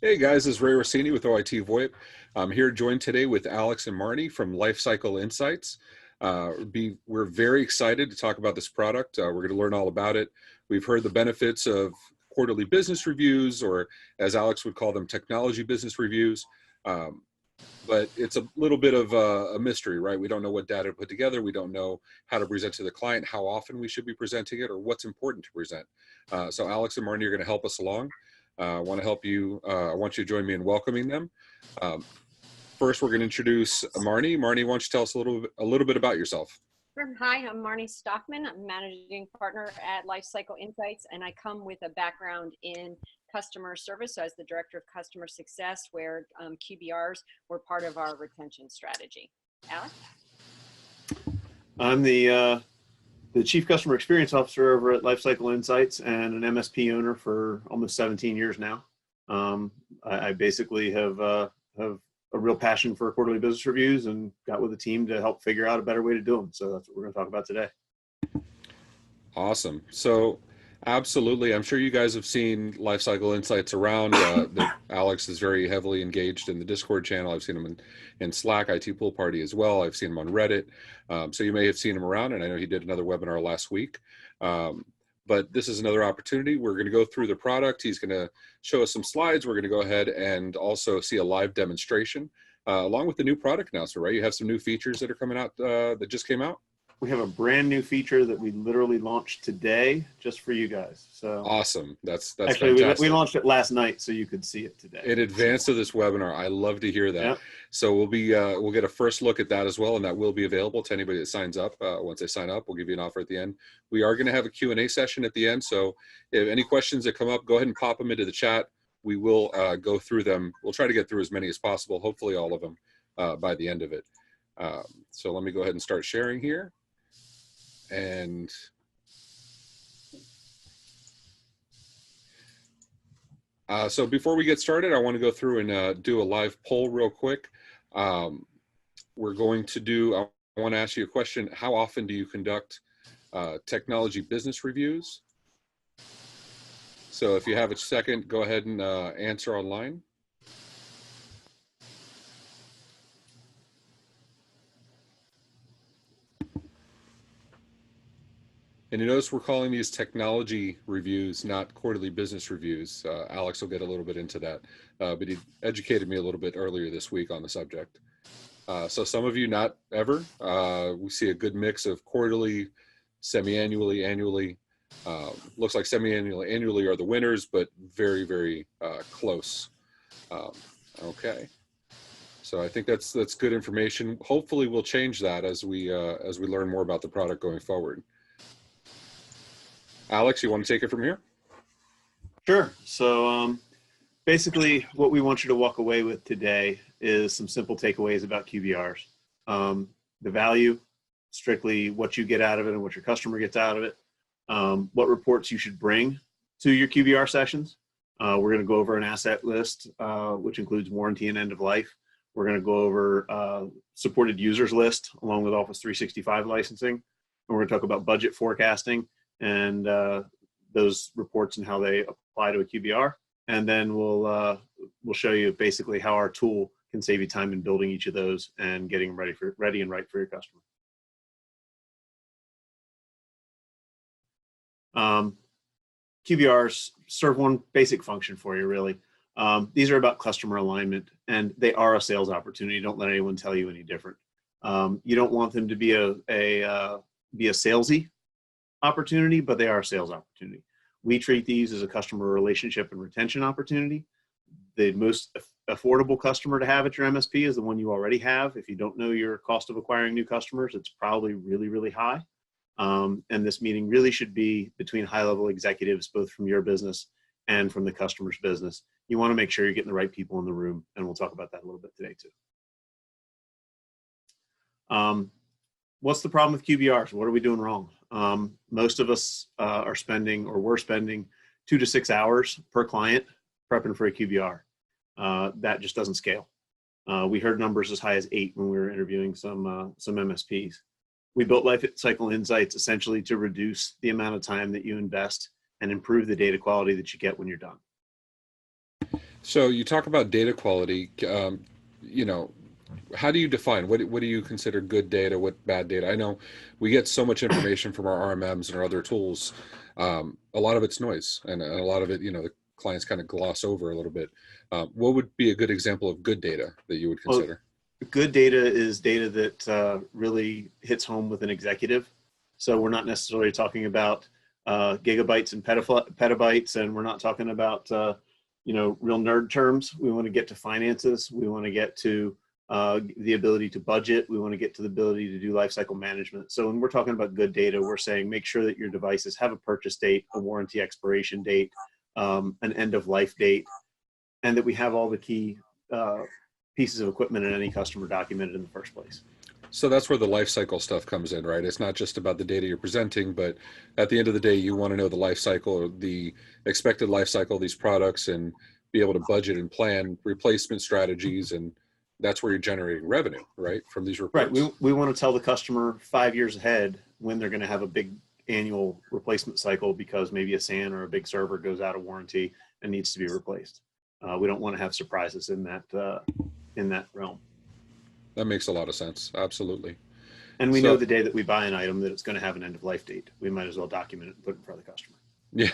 Hey guys, this is Ray Rossini with OITVOIP. I'm here joined today with Alex and Marnie from Lifecycle Insights. We're very excited to talk about this product. We're going to learn all about it. We've heard the benefits of quarterly business reviews, or as Alex would call them, technology business reviews. But it's a little bit of a mystery, right? We don't know what data to put together. We don't know how to present to the client, how often we should be presenting it, or what's important to present. So Alex and Marnie are going to help us along. I want to help you. I want you to join me in welcoming them. First, we're going to introduce Marnie. Marnie, why don't you tell us a little bit about yourself? Hi, I'm Marnie Stockman. I'm managing partner at Lifecycle Insights, and I come with a background in customer service. So as the director of customer success, where QBRs were part of our retention strategy. Alex? I'm the Chief Customer Experience Officer over at Lifecycle Insights and an MSP owner for almost 17 years now. I basically have a real passion for quarterly business reviews and got with a team to help figure out a better way to do them. So that's what we're going to talk about today. Awesome. So absolutely. I'm sure you guys have seen Lifecycle Insights around. Alex is very heavily engaged in the Discord channel. I've seen him in Slack, IT Pool Party as well. I've seen him on Reddit. So you may have seen him around, and I know he did another webinar last week. But this is another opportunity. We're going to go through the product. He's going to show us some slides. We're going to go ahead and also see a live demonstration along with the new product announcement, right? You have some new features that are coming out that just came out. We have a brand new feature that we literally launched today just for you guys. So awesome. That's actually fantastic. We launched it last night so you could see it today. In advance of this webinar. I love to hear that. Yep. So we'll get a first look at that as well, and that will be available to anybody that signs up. Once they sign up, we'll give you an offer at the end. We are going to have a Q&A session at the end, so if any questions that come up, go ahead and pop them into the chat. We will go through them. We'll try to get through as many as possible, hopefully all of them by the end of it. So let me go ahead and start sharing here. And so before we get started, I want to go through and do a live poll real quick. We're going to do, I want to ask you a question. How often do you conduct technology business reviews? So if you have a second, go ahead and answer online. And you notice we're calling these technology reviews, not quarterly business reviews. Alex will get a little bit into that, but he educated me a little bit earlier this week on the subject. So some of you not ever. We see a good mix of quarterly, semi-annually, annually. Looks like annually are the winners, but very, very close. Okay. So I think that's good information. Hopefully we'll change that as we learn more about the product going forward. Alex, you want to take it from here? Sure. So basically what we want you to walk away with today is some simple takeaways about QBRs. The value, strictly what you get out of it and what your customer gets out of it. What reports you should bring to your QBR sessions. We're going to go over an asset list, which includes warranty and end of life. We're going to go over supported users list along with Office 365 licensing. And we're going to talk about budget forecasting and those reports and how they apply to a QBR. And then we'll show you basically how our tool can save you time in building each of those and getting ready and right for your customer. QBRs serve one basic function for you, really. These are about customer alignment, and they are a sales opportunity. Don't let anyone tell you any different. You don't want them to be a salesy opportunity, but they are a sales opportunity. We treat these as a customer relationship and retention opportunity. The most affordable customer to have at your MSP is the one you already have. If you don't know your cost of acquiring new customers, it's probably really, really high. And this meeting really should be between high-level executives, both from your business and from the customer's business. You want to make sure you're getting the right people in the room, and we'll talk about that a little bit today too. What's the problem with QBRs? What are we doing wrong? Most of us are spending, or we're spending, 2 to 6 hours per client prepping for a QBR. That just doesn't scale. We heard numbers as high as 8 when we were interviewing some MSPs. We built Lifecycle Insights essentially to reduce the amount of time that you invest and improve the data quality that you get when you're done. So you talk about data quality. You know, how do you define what do you consider good data? What bad data? I know we get so much information from our RMMs and our other tools. A lot of it's noise, and a lot of it, the clients kind of gloss over a little bit. What would be a good example of good data that you would Well, consider? good data is data that really hits home with an executive. So we're not necessarily talking about gigabytes and petabytes, and we're not talking about real nerd terms. We want to get to finances. We want to get to the ability to budget. We want to get to the ability to do lifecycle management. So when we're talking about good data, we're saying make sure that your devices have a purchase date, a warranty expiration date, an end of life date, and that we have all the key pieces of equipment in any customer documented in the first place. So that's where the life cycle stuff comes in, right? It's not just about the data you're presenting, but at the end of the day, you want to know the life cycle or the expected life cycle of these products and be able to budget and plan replacement strategies. And that's where you're generating revenue, right? From these Right. reports. We want to tell the customer 5 years ahead when they're going to have a big annual replacement cycle because maybe a SAN or a big server goes out of warranty and needs to be replaced. We don't want to have surprises in that realm. That makes a lot of sense. Absolutely. And we So, know the day that we buy an item that it's going to have an end of life date. We might as well document it and put it in front of the customer. yeah,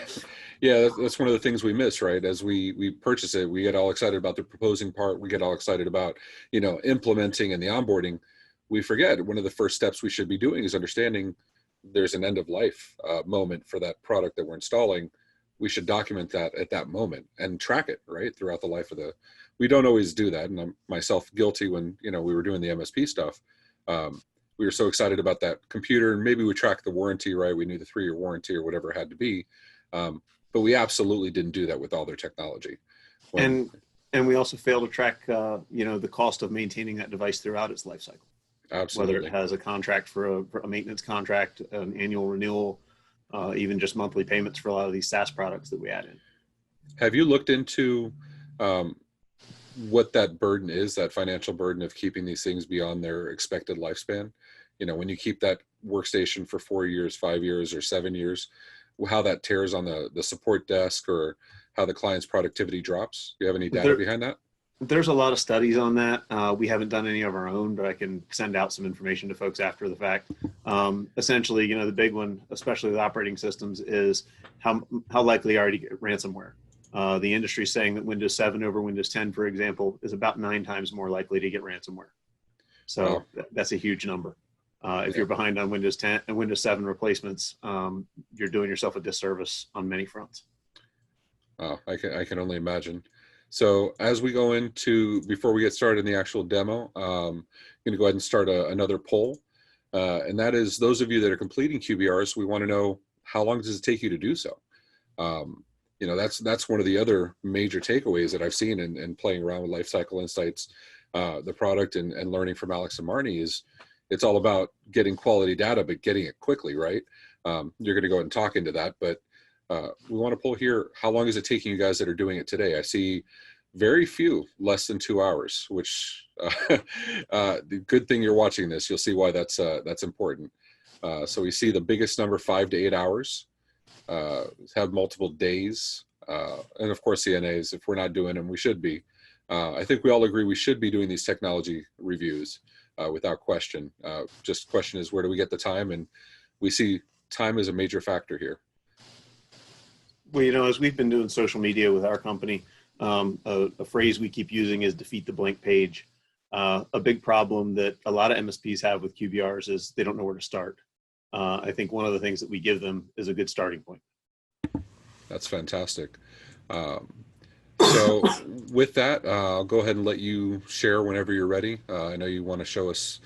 yeah, that's one of the things we miss, right? As we purchase it, we get all excited about the proposing part. We get all excited about, implementing and the onboarding. We forget one of the first steps we should be doing is understanding there's an end of life moment for that product that we're installing. We should document that at that moment and track it, right, throughout the life of the. We don't always do that, and I'm myself guilty when we were doing the MSP stuff. We were so excited about that computer, and maybe we tracked the warranty, right? We knew the 3-year warranty or whatever it had to be, but we absolutely didn't do that with all their technology. And we also fail to track the cost of maintaining that device throughout its life cycle. Absolutely. Whether it has a contract for a maintenance contract, an annual renewal, even just monthly payments for a lot of these SaaS products that we add in. Have you looked into what that burden is, that financial burden of keeping these things beyond their expected lifespan? When you keep that workstation for 4 years, 5 years, or 7 years, how that tears on the support desk or how the client's productivity drops. Do you have any data behind that? There's a lot of studies on that. We haven't done any of our own, but I can send out some information to folks after the fact. Essentially, the big one, especially with operating systems, is how likely are you to get ransomware. The industry is saying that Windows 7 over Windows 10, for example, is about 9 times more likely to get ransomware. So that's a huge number. If you're behind on Windows 10 and Windows 7 replacements, you're doing yourself a disservice on many fronts. I can only imagine. So as we go into, before we get started in the actual demo, I'm going to go ahead and start another poll. And that is, those of you that are completing QBRs, we want to know, how long does it take you to do so? That's one of the other major takeaways that I've seen in playing around with Lifecycle Insights, the product, and learning from Alex and Marnie is it's all about getting quality data, but getting it quickly, right? You're going to go ahead and talk into that, but we want to pull here. How long is it taking you guys that are doing it today? I see very few less than 2 hours, which the good thing you're watching this, you'll see why that's important. So we see the biggest number, 5 to 8 hours, have multiple days. And of course, CNAs, if we're not doing them, we should be. I think we all agree we should be doing these technology reviews without question. Just question is, where do we get the time? And we see time is a major factor here. Well, as we've been doing social media with our company, a phrase we keep using is defeat the blank page. A big problem that a lot of MSPs have with QBRs is they don't know where to start. I think one of the things that we give them is a good starting point. That's fantastic. So with that, I'll go ahead and let you share whenever you're ready. I know you want to show us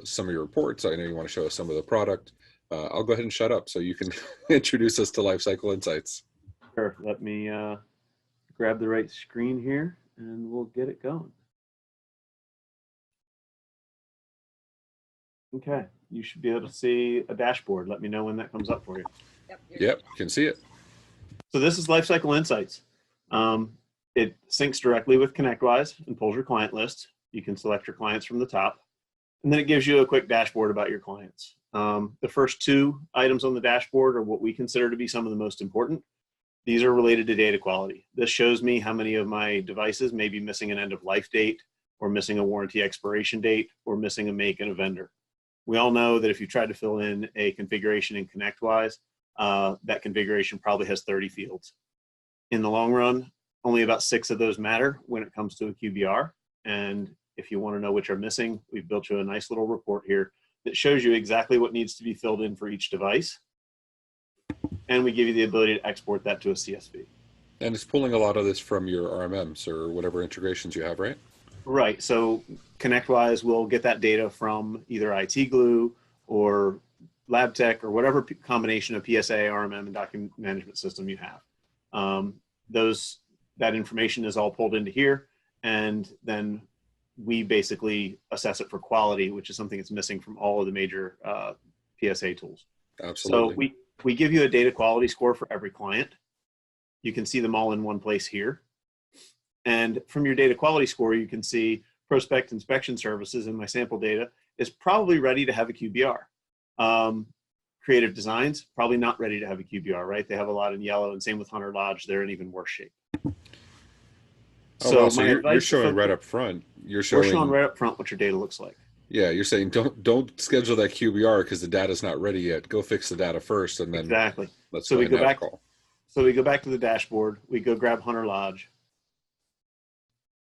some of your reports. I know you want to show us some of the product. I'll go ahead and shut up so you can introduce us to Lifecycle Insights. Sure. Let me grab the right screen here and we'll get it going. Okay. You should be able to see a dashboard. Let me know when that comes up for you. Yep, can see it. So this is Lifecycle Insights. It syncs directly with ConnectWise and pulls your client list. You can select your clients from the top. And then it gives you a quick dashboard about your clients. The first 2 items on the dashboard are what we consider to be some of the most important. These are related to data quality. This shows me how many of my devices may be missing an end of life date, or missing a warranty expiration date, or missing a make and a vendor. We all know that if you try to fill in a configuration in ConnectWise, that configuration probably has 30 fields. In the long run, only about 6 of those matter when it comes to a QBR. And if you want to know which are missing, we've built you a nice little report here that shows you exactly what needs to be filled in for each device. And we give you the ability to export that to a CSV. And it's pulling a lot of this from your RMMs or whatever integrations you have, right? Right. So ConnectWise will get that data from either IT Glue or LabTech or whatever combination of PSA, RMM, and document management system you have. That information is all pulled into here, and then we basically assess it for quality, which is something that's missing from all of the major PSA tools. Absolutely. So we give you a data quality score for every client. You can see them all in one place here. And from your data quality score, you can see Prospect Inspection Services in my sample data is probably ready to have a QBR. Creative Designs, probably not ready to have a QBR, right? They have a lot in yellow, and same with Hunter Lodge. They're in even worse shape. So you're showing right up front. We're showing right up front what your data looks like. Yeah, you're saying don't schedule that QBR because the data's not ready yet. Go fix the data first, and then exactly. Let's so we go back. Call. So we go back to the dashboard. We go grab Hunter Lodge,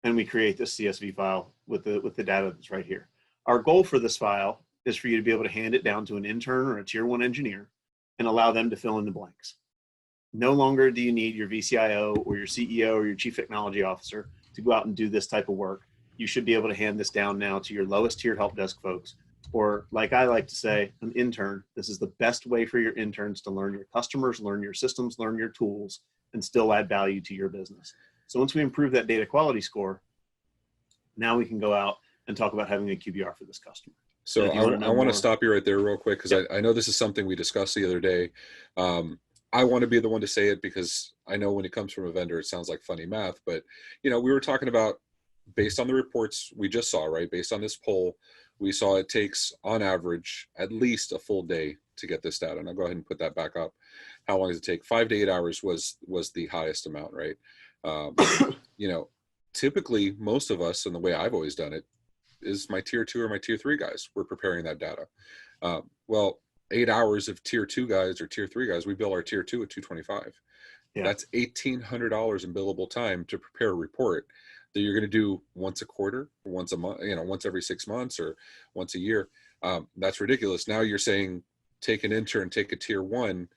and we create this CSV file with the data that's right here. Our goal for this file is for you to be able to hand it down to an intern or a tier 1 engineer and allow them to fill in the blanks. No longer do you need your VCIO or your CEO or your chief technology officer to go out and do this type of work. You should be able to hand this down now to your lowest tier help desk folks, or like I like to say, an intern. This is the best way for your interns to learn your customers, learn your systems, learn your tools, and still add value to your business. So once we improve that data quality score, now we can go out and talk about having a QBR for this customer. So I want to stop you right there real quick, because I know this is something we discussed the other day. I want to be the one to say it because I know when it comes from a vendor, it sounds like funny math, but we were talking about based on the reports we just saw, right? Based on this poll, we saw it takes on average at least a full day to get this data. And I'll go ahead and put that back up. How long does it take? 5 to 8 hours was the highest amount, right? Typically most of us, and the way I've always done it, is my tier 2 or my tier 3 guys. We're preparing that data. 8 hours of tier 2 guys or tier 3 guys, we bill our tier 2 at $225. Yeah. That's $1,800 in billable time to prepare a report that you're going to do once a quarter, or once a month, once every 6 months or once a year. That's ridiculous. Now you're saying take an intern, take a tier 1,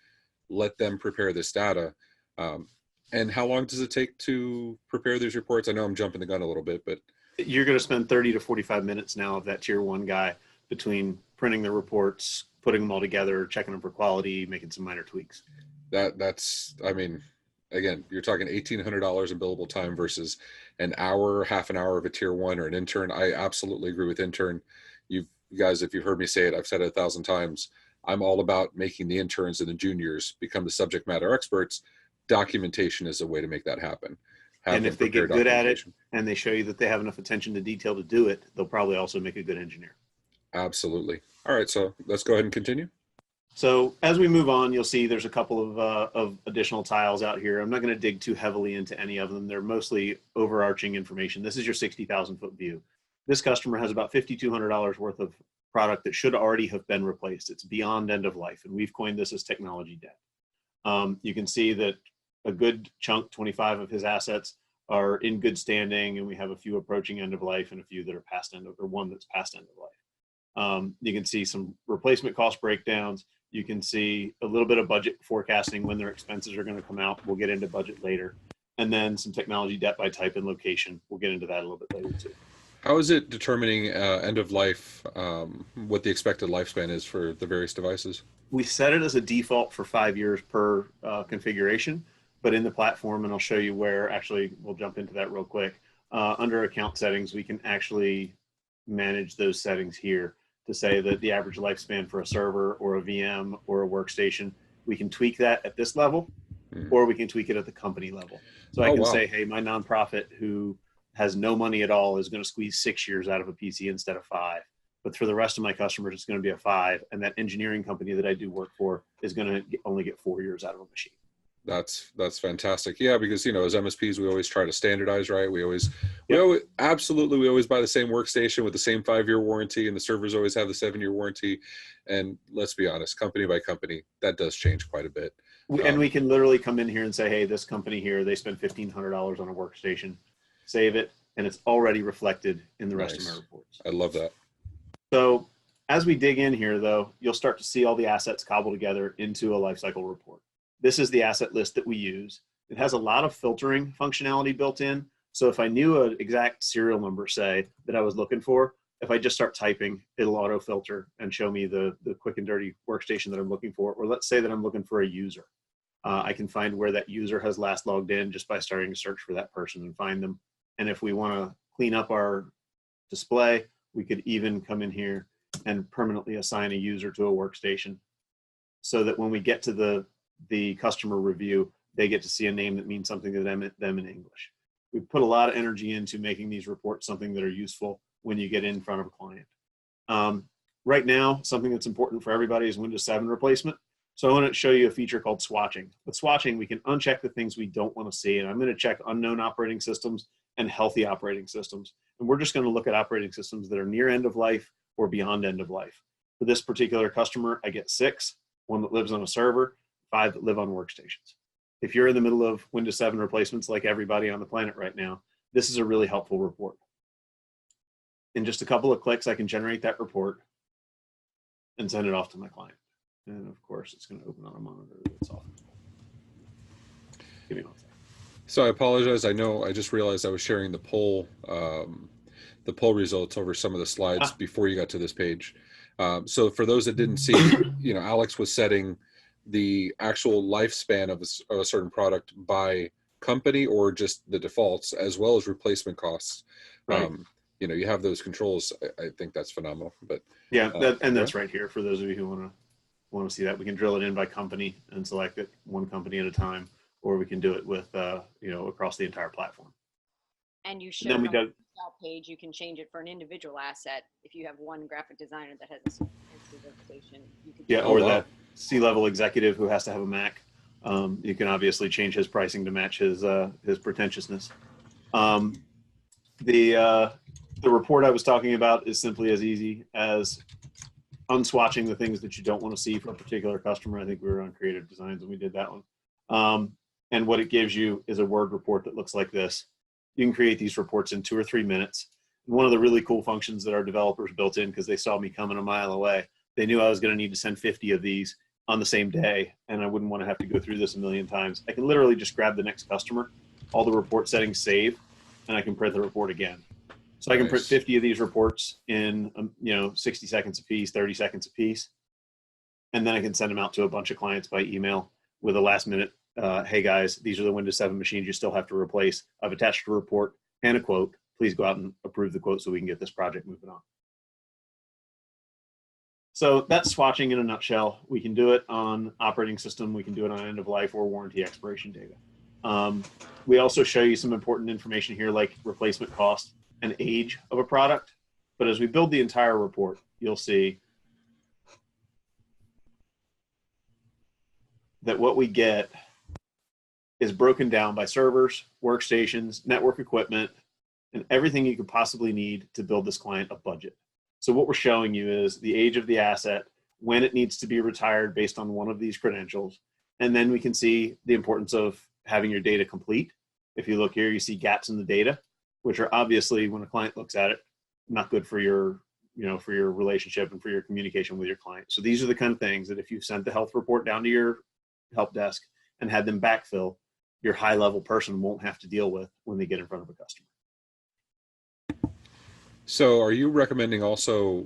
let them prepare this data. And how long does it take to prepare these reports? I know I'm jumping the gun a little bit, but you're going to spend 30 to 45 minutes now of that tier 1 guy between printing the reports, putting them all together, checking them for quality, making some minor tweaks. Again, you're talking $1,800 in billable time versus an hour, half an hour of a tier 1 or an intern. I absolutely agree with intern. You guys, if you've heard me say it, I've said it 1,000 times. I'm all about making the interns and the juniors become the subject matter experts. Documentation is a way to make that happen. And if they get good at it and they show you that they have enough attention to detail to do it, they'll probably also make a good engineer. Absolutely. All right, so let's go ahead and continue. So as we move on, you'll see there's a couple of additional tiles out here. I'm not going to dig too heavily into any of them. They're mostly overarching information. This is your 60,000 foot view. This customer has about $5,200 worth of product that should already have been replaced. It's beyond end of life, and we've coined this as technology debt. You can see that a good chunk, 25 of his assets, are in good standing, and we have a few approaching end of life and a few that are past end of, or one that's past end of life. You can see some replacement cost breakdowns. You can see a little bit of budget forecasting when their expenses are going to come out. We'll get into budget later. And then some technology debt by type and location. We'll get into that a little bit later too. How is it determining end of life, what the expected lifespan is for the various devices? We set it as a default for 5 years per configuration, but in the platform, and I'll show you where, actually, we'll jump into that real quick. Under account settings, we can actually manage those settings here to say that the average lifespan for a server or a VM or a workstation, we can tweak that at this level, or we can tweak it at the company level. So I can say, hey, my nonprofit who has no money at all is going to squeeze 6 years out of a PC instead of 5. But for the rest of my customers, it's going to be a 5. And that engineering company that I do work for is going to only get 4 years out of a machine. That's fantastic. Yeah, because as MSPs, we always try to standardize, right? We always Yep. we always buy the same workstation with the same 5-year warranty, and the servers always have the 7-year warranty. And let's be honest, company by company, that does change quite a bit. And we can literally come in here and say, hey, this company here, they spent $1,500 on a workstation, save it, and it's already reflected in the rest of my reports. I love that. So as we dig in here, though, you'll start to see all the assets cobbled together into a lifecycle report. This is the asset list that we use. It has a lot of filtering functionality built in. So if I knew an exact serial number, say, that I was looking for, if I just start typing, it'll auto filter and show me the quick and dirty workstation that I'm looking for. Or let's say that I'm looking for a user. I can find where that user has last logged in just by starting to search for that person and find them. And if we want to clean up our display, we could even come in here and permanently assign a user to a workstation so that when we get to the customer review, they get to see a name that means something to them in English. We put a lot of energy into making these reports something that are useful when you get in front of a client. Right now, something that's important for everybody is Windows 7 replacement. So I want to show you a feature called swatching. With swatching, we can uncheck the things we don't want to see. And I'm going to check unknown operating systems and healthy operating systems. And we're just going to look at operating systems that are near end of life or beyond end of life. For this particular customer, I get 6, 1 that lives on a server, 5 that live on workstations. If you're in the middle of Windows 7 replacements like everybody on the planet right now, this is a really helpful report. In just a couple of clicks, I can generate that report and send it off to my client. And of course, it's going to open on a monitor that's off. Give me 1 second. So I apologize. I just realized I was sharing the poll results over some of the slides before you got to this page. So for those that didn't see, Alex was setting the actual lifespan of a certain product by company or just the defaults, as well as replacement costs. Right. You have those controls. I think that's phenomenal. But yeah, that's right here for those of you who want to see that. We can drill it in by company and select it one company at a time, or we can do it with across the entire platform. And you should on the Excel page, you can change it for an individual asset. If you have one graphic designer that has a workstation, you could that C-level executive who has to have a Mac. You can obviously change his pricing to match his pretentiousness. The report I was talking about is simply as easy as unswatching the things that you don't want to see for a particular customer. I think we were on creative designs and we did that one. And what it gives you is a Word report that looks like this. You can create these reports in 2 or 3 minutes. One of the really cool functions that our developers built in, because they saw me coming a mile away, they knew I was going to need to send 50 of these on the same day, and I wouldn't want to have to go through this a million times. I can literally just grab the next customer, all the report settings save, and I can print the report again. So I can print 50 of these reports in 60 seconds a piece, 30 seconds a piece, and then I can send them out to a bunch of clients by email with a last minute, hey guys, these are the Windows 7 machines you still have to replace. I've attached a report and a quote. Please go out and approve the quote so we can get this project moving on. So that's swatching in a nutshell. We can do it on operating system. We can do it on end of life or warranty expiration data. We also show you some important information here like replacement cost and age of a product. But as we build the entire report, you'll see that what we get is broken down by servers, workstations, network equipment, and everything you could possibly need to build this client a budget. So what we're showing you is the age of the asset, when it needs to be retired based on one of these credentials. And then we can see the importance of having your data complete. If you look here, you see gaps in the data, which are obviously, when a client looks at it, not good for your relationship and for your communication with your client. So these are the kind of things that if you sent the health report down to your help desk and had them backfill, your high-level person won't have to deal with when they get in front of a customer. So are you recommending also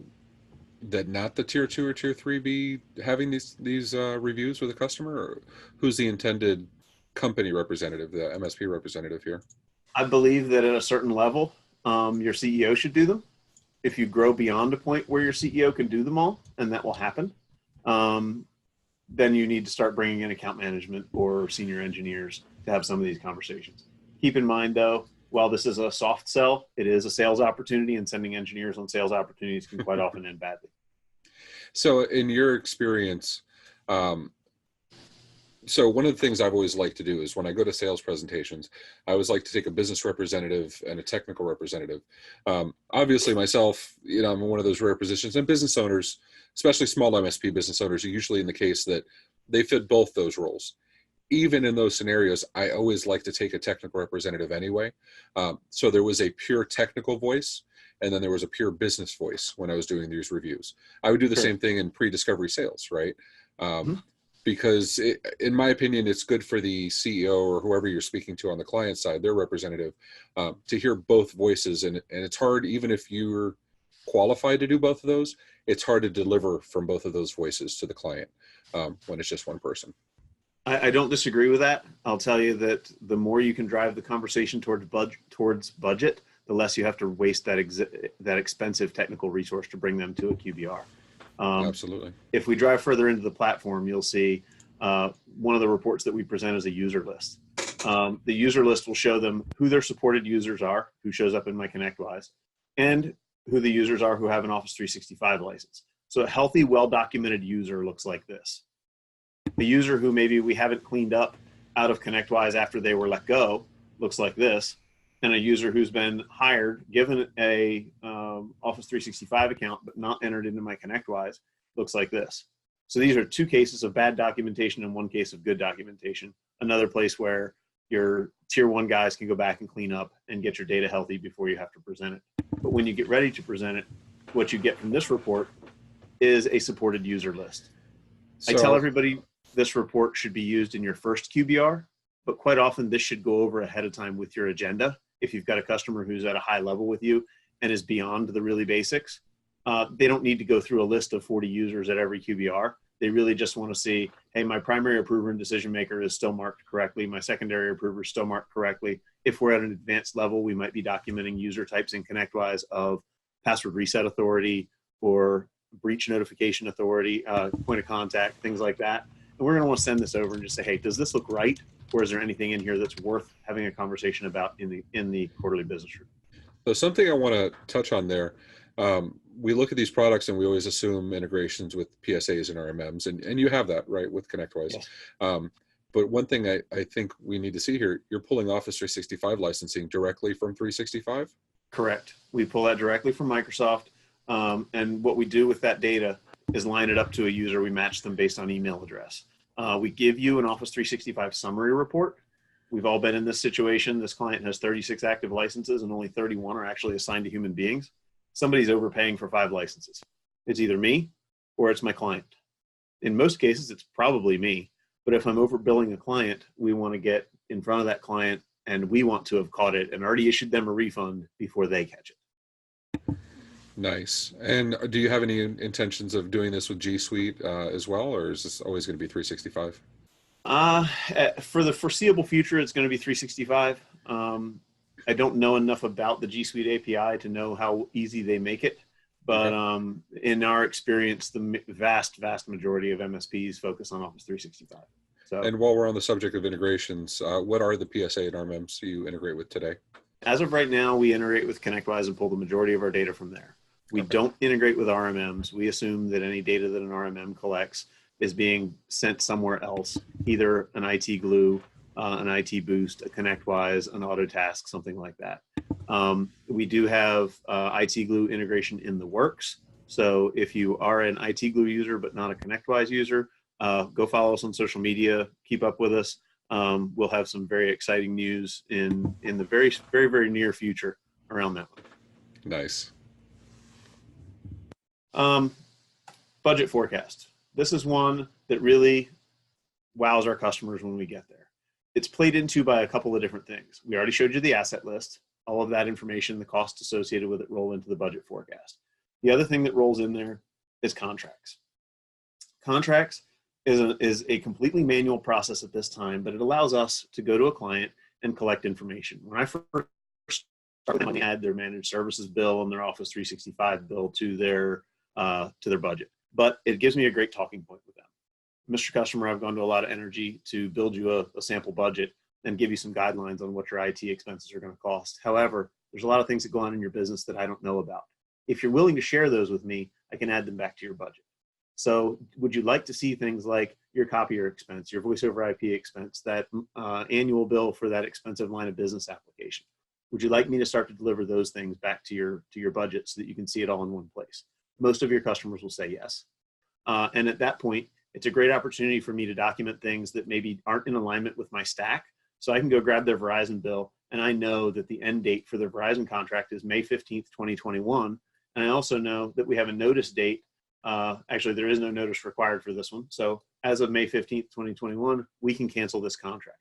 that not the tier 2 or tier 3 be having these reviews with a customer? Or who's the intended company representative, the MSP representative here? I believe that at a certain level, your CEO should do them. If you grow beyond a point where your CEO can do them all, and that will happen, then you need to start bringing in account management or senior engineers to have some of these conversations. Keep in mind, though, while this is a soft sell, it is a sales opportunity, and sending engineers on sales opportunities can quite often end badly. So in your experience, So one of the things I've always liked to do is when I go to sales presentations, I always like to take a business representative and a technical representative. Obviously myself, I'm in one of those rare positions, and business owners, especially small MSP business owners, are usually in the case that they fit both those roles. Even in those scenarios, I always like to take a technical representative anyway. So there was a pure technical voice, and then there was a pure business voice when I was doing these reviews. I would do the Sure. same thing in pre-discovery sales, right? Mhm. Because in my opinion, it's good for the CEO or whoever you're speaking to on the client side, their representative, to hear both voices. And it's hard, even if you're qualified to do both of those, it's hard to deliver from both of those voices to the client when it's just one person. I don't disagree with that. I'll tell you that the more you can drive the conversation towards budget, the less you have to waste that expensive technical resource to bring them to a QBR. Absolutely. If we drive further into the platform, you'll see one of the reports that we present is a user list. The user list will show them who their supported users are, who shows up in my ConnectWise, and who the users are who have an Office 365 license. So a healthy, well-documented user looks like this. The user who maybe we haven't cleaned up out of ConnectWise after they were let go looks like this. And a user who's been hired, given a Office 365 account, but not entered into my ConnectWise, looks like this. So these are two cases of bad documentation and one case of good documentation. Another place where your tier one guys can go back and clean up and get your data healthy before you have to present it. But when you get ready to present it, what you get from this report is a supported user list. I tell everybody this report should be used in your first QBR, but quite often this should go over ahead of time with your agenda. If you've got a customer who's at a high level with you and is beyond the really basics, they don't need to go through a list of 40 users at every QBR. They really just want to see, hey, my primary approver and decision maker is still marked correctly. My secondary approver is still marked correctly. If we're at an advanced level, we might be documenting user types in ConnectWise of password reset authority or breach notification authority, point of contact, things like that. And we're going to want to send this over and just say, hey, does this look right? Or is there anything in here that's worth having a conversation about in the quarterly business review? So something I want to touch on there, we look at these products and we always assume integrations with PSAs and RMMs, and you have that, right, with ConnectWise. Yes. But one thing I think we need to see here, you're pulling Office 365 licensing directly from 365? Correct. We pull that directly from Microsoft. And what we do with that data is line it up to a user. We match them based on email address. We give you an Office 365 summary report. We've all been in this situation. This client has 36 active licenses and only 31 are actually assigned to human beings. Somebody's overpaying for 5 licenses. It's either me or it's my client. In most cases, it's probably me. But if I'm overbilling a client, we want to get in front of that client and we want to have caught it and already issued them a refund before they catch it. Nice. And do you have any intentions of doing this with G Suite as well, or is this always going to be 365? For the foreseeable future, it's going to be 365. I don't know enough about the G Suite API to know how easy they make it. But in our experience, the vast majority of MSPs focus on Office 365. So, and while we're on the subject of integrations, what are the PSA and RMMs you integrate with today? As of right now, we integrate with ConnectWise and pull the majority of our data from there. We don't integrate with RMMs. We assume that any data that an RMM collects is being sent somewhere else, either an IT glue, an IT boost, a ConnectWise, an Autotask, something like that. We do have IT glue integration in the works. So if you are an IT glue user but not a ConnectWise user, go follow us on social media, keep up with us. We'll have some very exciting news in the very near future around that one. Nice. Budget forecast. This is one that really wows our customers when we get there. It's played into by a couple of different things. We already showed you the asset list. All of that information, the costs associated with it roll into the budget forecast. The other thing that rolls in there is contracts. Contracts is a completely manual process at this time, but it allows us to go to a client and collect information. When I first started, they add their managed services bill and their Office 365 bill to their budget. But it gives me a great talking point with them. Mr. Customer, I've gone to a lot of energy to build you a sample budget and give you some guidelines on what your IT expenses are going to cost. However, there's a lot of things that go on in your business that I don't know about. If you're willing to share those with me, I can add them back to your budget. So would you like to see things like your copier expense, your voice over IP expense, that annual bill for that expensive line of business application? Would you like me to start to deliver those things back to your budget so that you can see it all in one place? Most of your customers will say yes. And at that point, it's a great opportunity for me to document things that maybe aren't in alignment with my stack. So I can go grab their Verizon bill, and I know that the end date for their Verizon contract is May 15th, 2021. And I also know that we have a notice date. Actually, there is no notice required for this one. So as of May 15th, 2021, we can cancel this contract.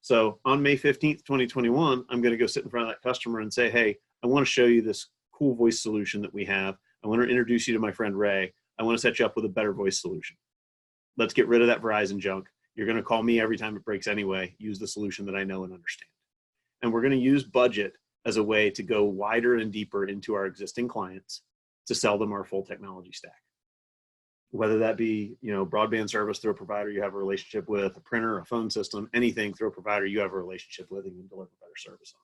So on May 15th, 2021, I'm going to go sit in front of that customer and say, hey, I want to show you this cool voice solution that we have. I want to introduce you to my friend Ray. I want to set you up with a better voice solution. Let's get rid of that Verizon junk. You're going to call me every time it breaks anyway. Use the solution that I know and understand. And we're going to use budget as a way to go wider and deeper into our existing clients to sell them our full technology stack. Whether that be, broadband service through a provider you have a relationship with, a printer, a phone system, anything through a provider you have a relationship with and can deliver better service on.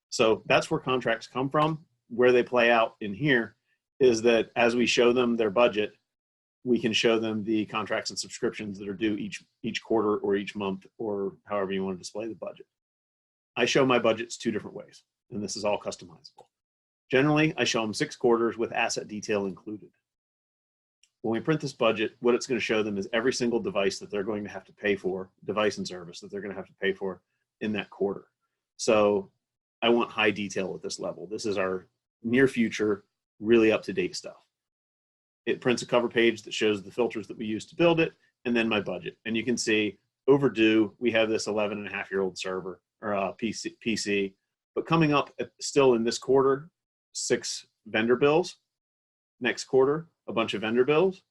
So that's where contracts come from. Where they play out in here is that as we show them their budget, we can show them the contracts and subscriptions that are due each quarter or each month, or however you want to display the budget. I show my budgets 2 different ways, and this is all customizable. Generally, I show them 6 quarters with asset detail included. When we print this budget, what it's going to show them is every single device that they're going to have to pay for, device and service that they're going to have to pay for in that quarter. So I want high detail at this level. This is our near future, really up-to-date stuff. It prints a cover page that shows the filters that we use to build it, and then my budget. And you can see overdue, we have this 11.5-year-old server or PC, but coming up still in this quarter, 6 vendor bills. Next quarter, a bunch of vendor bills.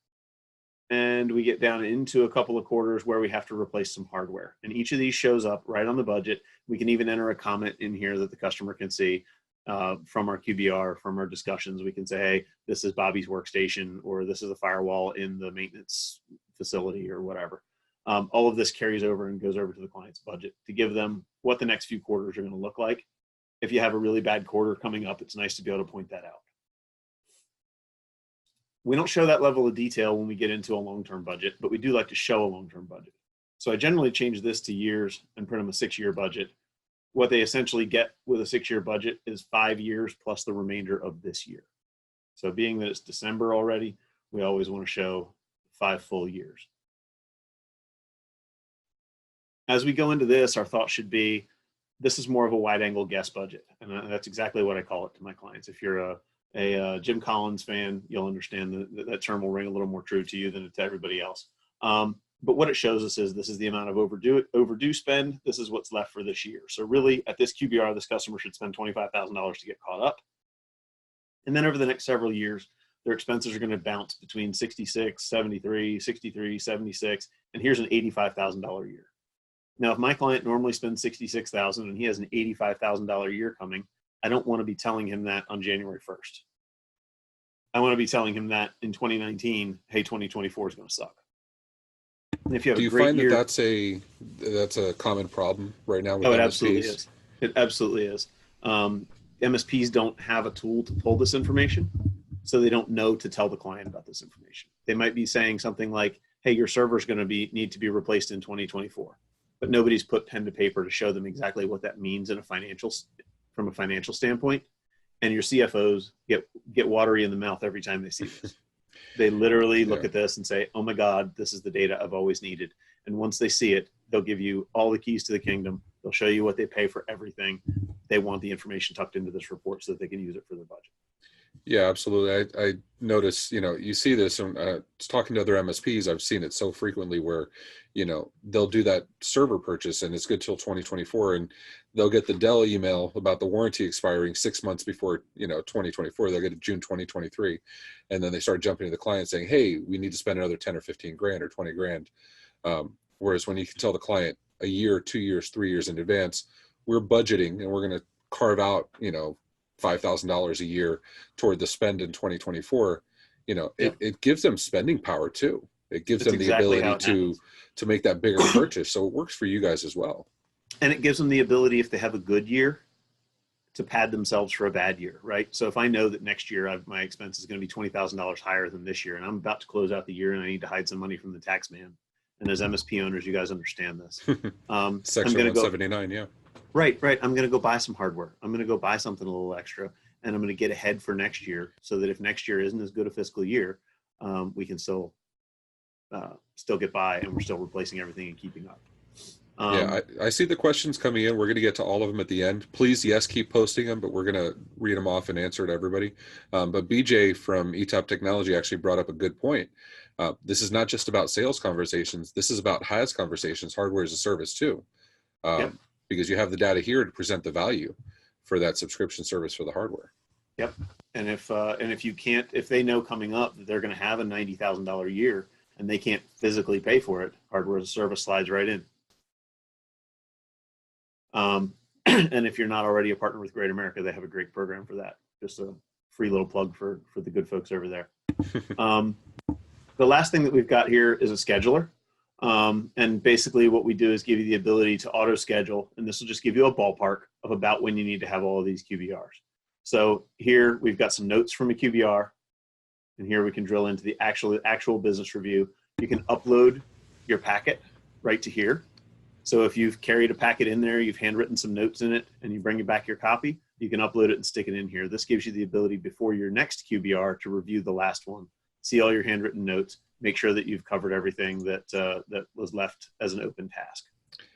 And we get down into a couple of quarters where we have to replace some hardware. And each of these shows up right on the budget. We can even enter a comment in here that the customer can see. From our QBR, from our discussions, we can say, hey, this is Bobby's workstation, or this is a firewall in the maintenance facility, or whatever. All of this carries over and goes over to the client's budget to give them what the next few quarters are going to look like. If you have a really bad quarter coming up, it's nice to be able to point that out. We don't show that level of detail when we get into a long-term budget, but we do like to show a long-term budget. So I generally change this to years and print them a 6-year budget. What they essentially get with a 6-year budget is 5 years plus the remainder of this year. So being that it's December already, we always want to show 5 full years. As we go into this, our thought should be, this is more of a wide angle guess budget. And that's exactly what I call it to my clients. If you're a Jim Collins fan, you'll understand that term will ring a little more true to you than to everybody else. But what it shows us is this is the amount of overdue spend. This is what's left for this year. So really, at this QBR, this customer should spend $25,000 to get caught up. And then over the next several years, their expenses are going to bounce between 66, 73, 63, 76, and here's an $85,000 year. Now, if my client normally spends $66,000 and he has an $85,000 year coming, I don't want to be telling him that on January 1st. I want to be telling him that in 2019, hey, 2024 is going to suck. And if you have Do you find that that's a common problem right now with MSPs? It absolutely is. It absolutely is. MSPs don't have a tool to pull this information, so they don't know to tell the client about this information. They might be saying something like, hey, your server's going to need to be replaced in 2024, but nobody's put pen to paper to show them exactly what that means from a financial standpoint. And your CFOs get watery in the mouth every time they see this. They literally look at this and say, oh my God, this is the data I've always needed. And once they see it, they'll give you all the keys to the kingdom. They'll show you what they pay for everything. They want the information tucked into this report so that they can use it for their budget. Yeah, absolutely. I notice, you see this talking to other MSPs. I've seen it so frequently where, they'll do that server purchase and it's good till 2024, and they'll get the Dell email about the warranty expiring 6 months before, 2024. They'll get it June 2023. And then they start jumping to the client saying, hey, we need to spend another 10 or 15 grand or 20 grand. Whereas when you can tell the client a year, 2 years, 3 years in advance, we're budgeting and we're going to carve out, $5,000 a year toward the spend in 2024, it gives them spending power too. It gives them the ability to make that bigger purchase. So it works for you guys as well. And it gives them the ability, if they have a good year, to pad themselves for a bad year, right? So if I know that next year my expense is going to be $20,000 higher than this year, and I'm about to close out the year and I need to hide some money from the tax man, and as MSP owners, you guys understand this. Section 179, yeah. Right. I'm going to go buy some hardware. I'm going to go buy something a little extra, and I'm going to get ahead for next year so that if next year isn't as good a fiscal year, we can still get by and we're still replacing everything and keeping up. Yeah, I see the questions coming in. We're going to get to all of them at the end. Please, yes, keep posting them, but we're going to read them off and answer to everybody. But BJ from eTop Technology actually brought up a good point. This is not just about sales conversations. This is about HaaS conversations, hardware as a service too, because you have the data here to present the value for that subscription service for the hardware. Yep. And if they know coming up that they're going to have a $90,000 year and they can't physically pay for it, hardware as a service slides right in. And if you're not already a partner with Great America, they have a great program for that. Just a free little plug for the good folks over there. The last thing that we've got here is a scheduler. And basically what we do is give you the ability to auto schedule, and this will just give you a ballpark of about when you need to have all of these QBRs. So here we've got some notes from a QBR, and here we can drill into the actual business review. You can upload your packet right to here. So if you've carried a packet in there, you've handwritten some notes in it, and you bring back your copy, you can upload it and stick it in here. This gives you the ability before your next QBR to review the last one, see all your handwritten notes, make sure that you've covered everything that was left as an open task.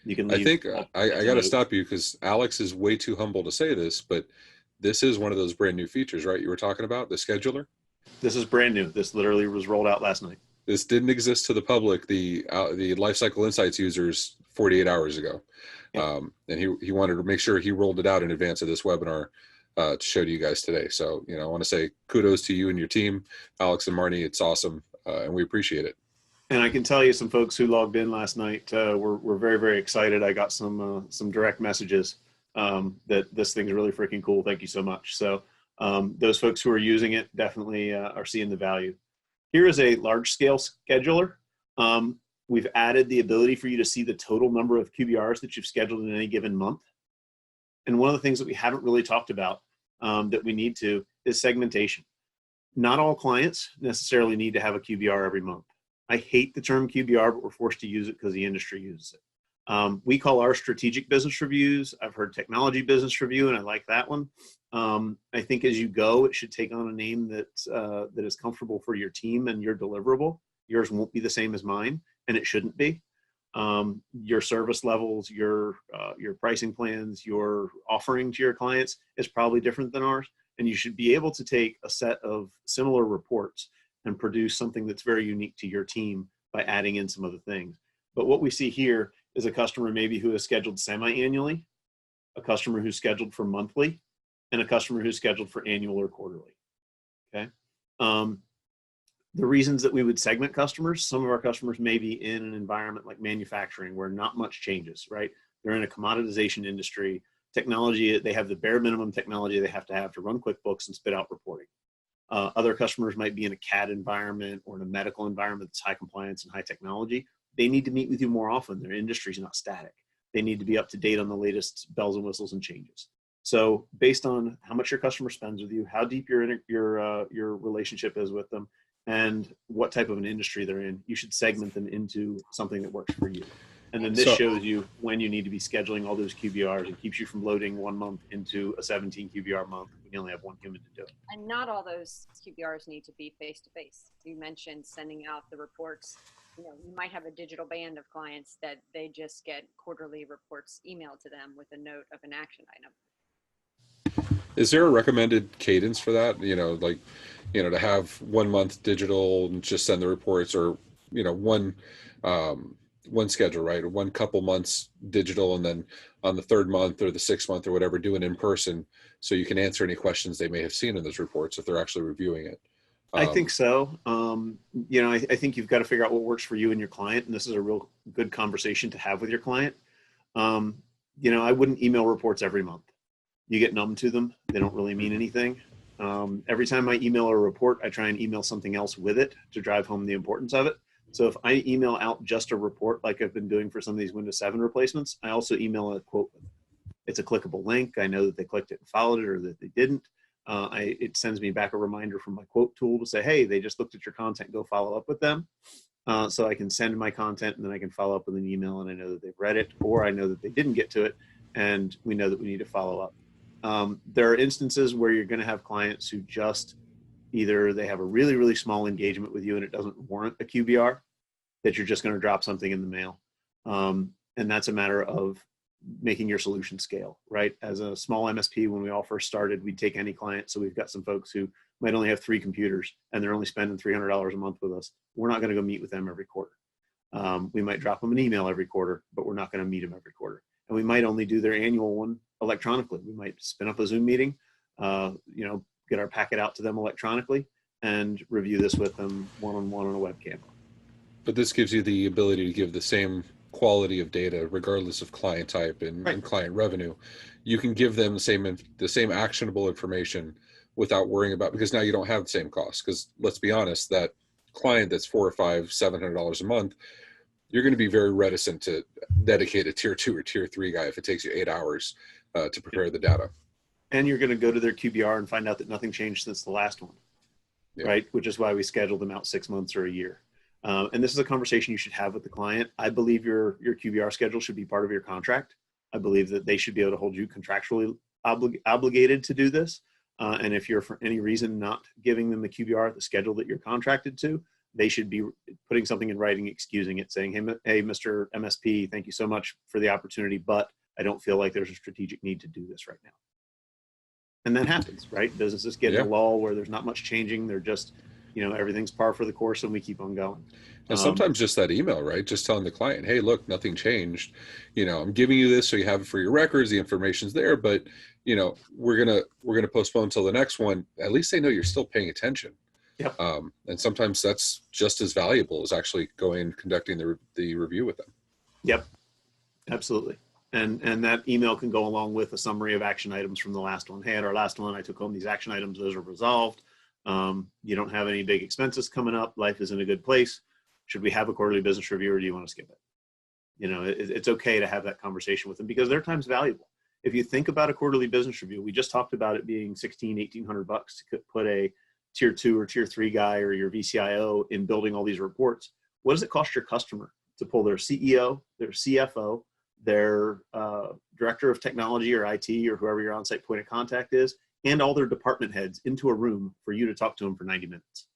You can leave. I think I got to stop you because Alex is way too humble to say this, but this is one of those brand new features, right? You were talking about the scheduler. This is brand new. This literally was rolled out last night. This didn't exist to the public, the Lifecycle Insights users 48 hours ago. Yep. And he wanted to make sure he rolled it out in advance of this webinar to show to you guys today. So, I want to say kudos to you and your team, Alex and Marnie. It's awesome, and we appreciate it. And I can tell you some folks who logged in last night were very, very excited. I got some direct messages that this thing's really freaking cool. Thank you so much. So those folks who are using it definitely are seeing the value. Here is a large scale scheduler. We've added the ability for you to see the total number of QBRs that you've scheduled in any given month. And one of the things that we haven't really talked about that we need to is segmentation. Not all clients necessarily need to have a QBR every month. I hate the term QBR, but we're forced to use it because the industry uses it. We call our strategic business reviews. I've heard technology business review, and I like that one. I think as you go, it should take on a name that is comfortable for your team and your deliverable. Yours won't be the same as mine, and it shouldn't be. Your service levels, your pricing plans, your offering to your clients is probably different than ours, and you should be able to take a set of similar reports and produce something that's very unique to your team by adding in some other things. But what we see here is a customer maybe who is scheduled semi-annually, a customer who's scheduled for monthly, and a customer who's scheduled for annual or quarterly. Okay. The reasons that we would segment customers, some of our customers may be in an environment like manufacturing where not much changes, right? They're in a commoditization industry. Technology, they have the bare minimum technology they have to run QuickBooks and spit out reporting. Other customers might be in a CAD environment or in a medical environment that's high compliance and high technology. They need to meet with you more often. Their industry is not static. They need to be up to date on the latest bells and whistles and changes. So based on how much your customer spends with you, how deep your relationship is with them, and what type of an industry they're in, you should segment them into something that works for you. And then this shows you when you need to be scheduling all those QBRs and keeps you from loading 1 month into a 17 QBR month when you only have one human to do it. And not all those QBRs need to be face-to-face. You mentioned sending out the reports. You might have a digital band of clients that they just get quarterly reports emailed to them with a note of an action item. Is there a recommended cadence for that? To have 1 month digital and just send the reports, or, one schedule, right? Or one couple months digital, and then on the 3rd month or the 6th month or whatever, do it in person so you can answer any questions they may have seen in those reports if they're actually reviewing it. I think so. I think you've got to figure out what works for you and your client. And this is a real good conversation to have with your client. I wouldn't email reports every month. You get numb to them. They don't really mean anything. Every time I email a report, I try and email something else with it to drive home the importance of it. So if I email out just a report, like I've been doing for some of these Windows 7 replacements, I also email a quote with it. It's a clickable link. I know that they clicked it and followed it, or that they didn't. It sends me back a reminder from my quote tool to say, hey, they just looked at your content, go follow up with them. So I can send my content and then I can follow up with an email and I know that they've read it, or I know that they didn't get to it and we know that we need to follow up. There are instances where you're going to have clients who just either they have a really, really small engagement with you and it doesn't warrant a QBR, that you're just going to drop something in the mail. And that's a matter of making your solution scale, right? As a small MSP, when we all first started, we'd take any client. So we've got some folks who might only have 3 computers and they're only spending $300 a month with us. We're not going to go meet with them every quarter. We might drop them an email every quarter, but we're not going to meet them every quarter. And we might only do their annual one electronically. We might spin up a Zoom meeting, get our packet out to them electronically and review this with them one-on-one on a webcam. But this gives you the ability to give the same quality of data regardless of client type and, Right. and client revenue. You can give them the same actionable information without worrying about, because now you don't have the same cost. Because let's be honest, that client that's $400 or $500, $700 a month, you're going to be very reticent to dedicate a tier 2 or tier 3 guy if it takes you 8 hours to prepare the data. And you're going to go to their QBR and find out that nothing changed since the last one, right? Which is why we scheduled them out 6 months or a year. And this is a conversation you should have with the client. I believe your QBR schedule should be part of your contract. I believe that they should be able to hold you contractually obligated to do this. And if you're for any reason not giving them the QBR at the schedule that you're contracted to, they should be putting something in writing, excusing it, saying, hey, Mr. MSP, thank you so much for the opportunity, but I don't feel like there's a strategic need to do this right now. And that happens, right? Businesses get in a lull where there's not much changing. They're just, everything's par for the course and we keep on going. And sometimes just that email, right? Just telling the client, hey, look, nothing changed. I'm giving you this so you have it for your records. The information's there, but we're gonna postpone until the next one. At least they know you're still paying attention. Yep. And sometimes that's just as valuable as actually going and conducting the review with them. Yep, absolutely. And that email can go along with a summary of action items from the last one. Hey, at our last one, I took home these action items. Those are resolved. You don't have any big expenses coming up. Life is in a good place. Should we have a quarterly business review or do you want to skip it? It's okay to have that conversation with them because their time's valuable. If you think about a quarterly business review, we just talked about it being $1,800 to put a tier 2 or tier 3 guy or your VCIO in building all these reports. What does it cost your customer to pull their CEO, their CFO, their director of technology or IT or whoever your on-site point of contact is, and all their department heads into a room for you to talk to them for 90 minutes?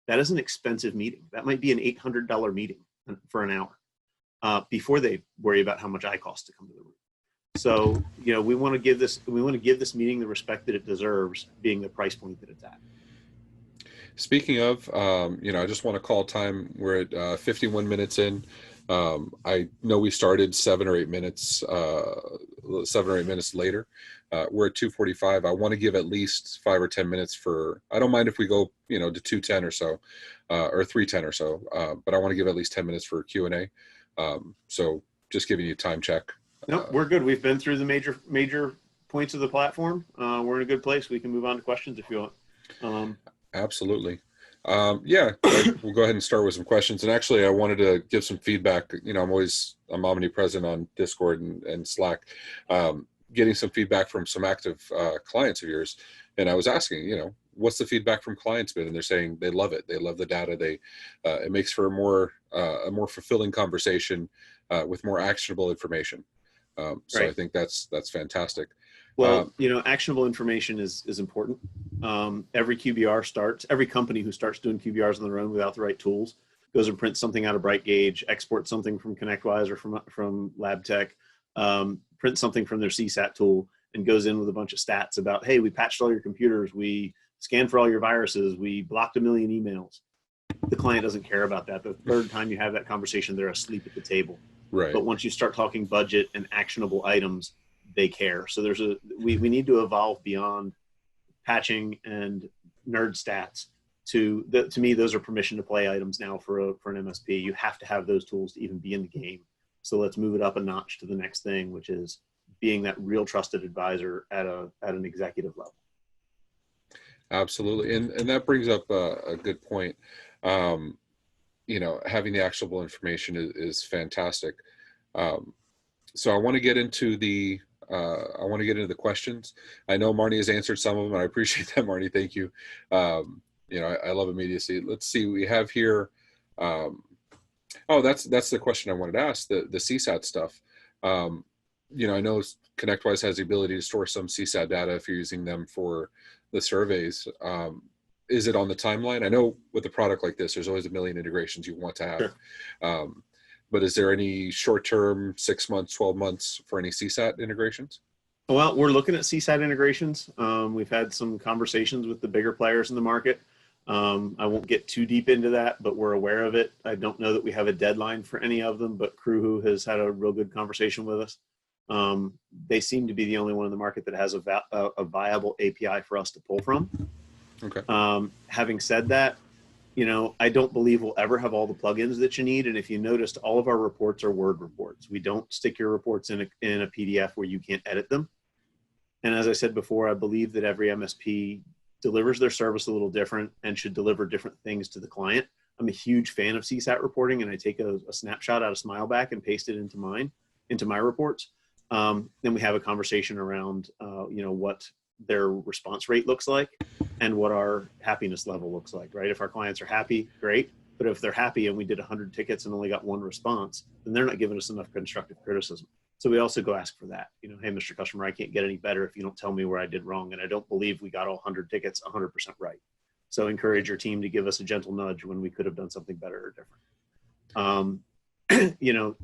That is an expensive meeting. That might be an $800 meeting for an hour before they worry about how much I cost to come to the room. So, we want to give this meeting the respect that it deserves, being the price point that it's at. Speaking of, I just want to call time. We're at 51 minutes in. I know we started 7 or 8 minutes later. We're at 2:45. I want to give at least 5 or 10 minutes for, I don't mind if we go, to 2:10 or so, or 3:10 or so, but I want to give at least 10 minutes for Q&A. So just giving you a time check. No, we're good. We've been through the major points of the platform. We're in a good place. We can move on to questions if you want. Absolutely. We'll go ahead and start with some questions. And actually, I wanted to give some feedback. I'm omnipresent on Discord and Slack, getting some feedback from some active clients of yours. And I was asking, what's the feedback from clients been? And they're saying they love it. They love the data. It makes for a more fulfilling conversation with more actionable information. So Right. I think that's fantastic. Well, actionable information is important. Every company who starts doing QBRs on their own without the right tools goes and prints something out of BrightGauge, exports something from ConnectWise or from LabTech, prints something from their CSAT tool, and goes in with a bunch of stats about, hey, we patched all your computers, we scanned for all your viruses, we blocked 1 million emails. The client doesn't care about that. The third time you have that conversation, they're asleep at the table. Right. But once you start talking budget and actionable items, they care. So we need to evolve beyond patching and nerd stats to me, those are permission to play items now for an MSP. You have to have those tools to even be in the game. So let's move it up a notch to the next thing, which is being that real trusted advisor at an executive level. Absolutely. And that brings up a good point. Having the actionable information is fantastic. So I want to get into the I want to get into the questions. I know Marnie has answered some of them, and I appreciate that, Marnie. Thank you. I love immediacy. Let's see. We have here. Oh, that's the question I wanted to ask. The CSAT stuff. I know ConnectWise has the ability to store some CSAT data if you're using them for the surveys. Is it on the timeline? I know with a product like this, there's always a million integrations you want to have. Sure. But is there any short-term, 6 months, 12 months for any CSAT integrations? Well, we're looking at CSAT integrations. We've had some conversations with the bigger players in the market. I won't get too deep into that, but we're aware of it. I don't know that we have a deadline for any of them, but Kruhu has had a real good conversation with us. They seem to be the only one in the market that has a viable API for us to pull from. Okay. Having said that, I don't believe we'll ever have all the plugins that you need. And if you noticed, all of our reports are Word reports. We don't stick your reports in a PDF where you can't edit them. And as I said before, I believe that every MSP delivers their service a little different and should deliver different things to the client. I'm a huge fan of CSAT reporting, and I take a snapshot out of Smileback and paste it into my reports. Then we have a conversation around, what their response rate looks like and what our happiness level looks like, right? If our clients are happy, great. But if they're happy and we did 100 tickets and only got one response, then they're not giving us enough constructive criticism. So we also go ask for that. Hey, Mr. Customer, I can't get any better if you don't tell me where I did wrong. And I don't believe we got all 100 tickets 100% right. So encourage your team to give us a gentle nudge when we could have done something better or different.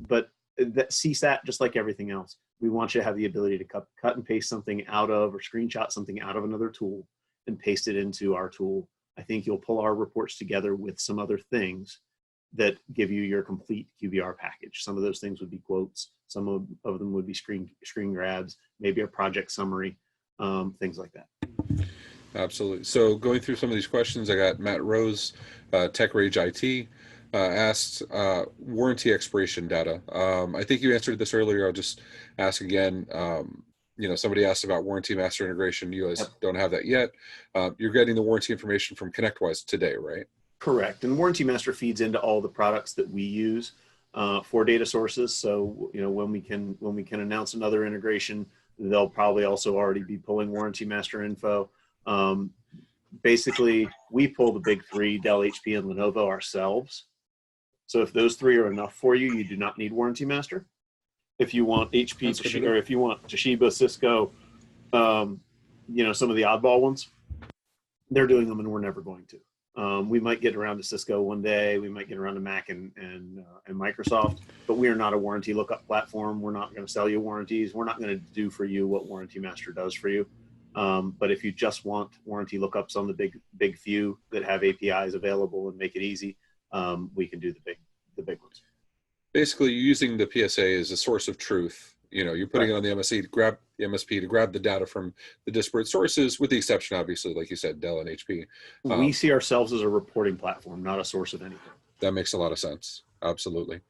But that CSAT, just like everything else, we want you to have the ability to cut and paste something out of or screenshot something out of another tool and paste it into our tool. I think you'll pull our reports together with some other things that give you your complete QBR package. Some of those things would be quotes. Some of them would be screen grabs, maybe a project summary, things like that. Absolutely. So going through some of these questions, I got Matt Rose, Tech Rage IT, asked warranty expiration data. I think you answered this earlier. I'll just ask again. Somebody asked about warranty master integration. You guys don't have that yet. You're getting the warranty information from ConnectWise today, right? Correct. And Warranty Master feeds into all the products that we use for data sources. So, when we can announce another integration, they'll probably also already be pulling Warranty Master info. Basically, we pull the big three, Dell, HP, and Lenovo ourselves. So if those three are enough for you, you do not need Warranty Master. If you want HP, or if you want Toshiba, Cisco, some of the oddball ones, they're doing them and we're never going to. We might get around to Cisco one day. We might get around to Mac and Microsoft, but we are not a warranty lookup platform. We're not going to sell you warranties. We're not going to do for you what Warranty Master does for you. But if you just want warranty lookups on the big few that have APIs available and make it easy, we can do the big ones. Basically, you're using the PSA as a source of truth. You're putting it on the MSP to grab the data from the disparate sources, with the exception, obviously, like you said, Dell and HP. We see ourselves as a reporting platform, not a source of anything. That makes a lot of sense. Absolutely.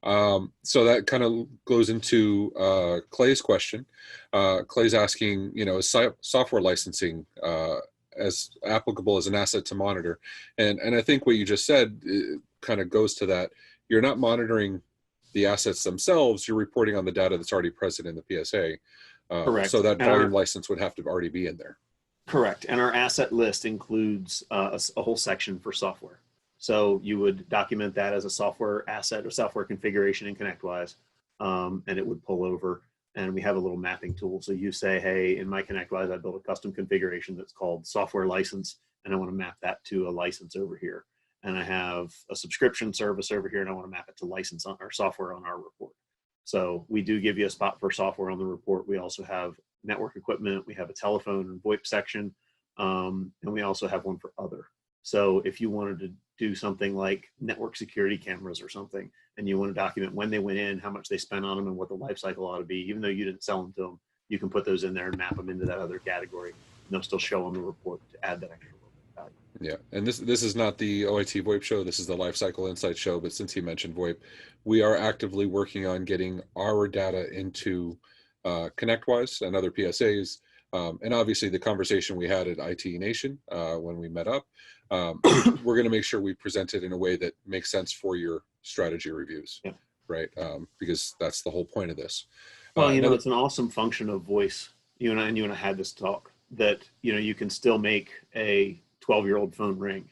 So that kind of goes into Clay's question. Clay's asking, is software licensing as applicable as an asset to monitor? And I think what you just said kind of goes to that. You're not monitoring the assets themselves, you're reporting on the data that's already present in the PSA. Correct. So that volume license would have to already be in there. Correct. And our asset list includes a whole section for software. So you would document that as a software asset or software configuration in ConnectWise, and it would pull over. And we have a little mapping tool. So you say, hey, in my ConnectWise, I built a custom configuration that's called software license, and I want to map that to a license over here. And I have a subscription service over here, and I want to map it to license on our software on our report. So we do give you a spot for software on the report. We also have network equipment. We have a telephone and VoIP section, and we also have one for other. So if you wanted to do something like network security cameras or something, and you want to document when they went in, how much they spent on them, and what the life cycle ought to be, even though you didn't sell them to them, you can put those in there and map them into that other category. And they'll still show on the report to add that extra little bit of value. Yeah, and this is not the OITVOIP show. This is the Lifecycle Insights show. But since he mentioned VoIP, we are actively working on getting our data into ConnectWise and other PSAs. And obviously, the conversation we had at IT Nation when we met up, we're going to make sure we present it in a way that makes sense for your strategy reviews, right? Because that's the whole point of this. Well, you know, Another, it's an awesome function of voice. You and I had this talk that, you know, you can still make a 12-year-old phone ring,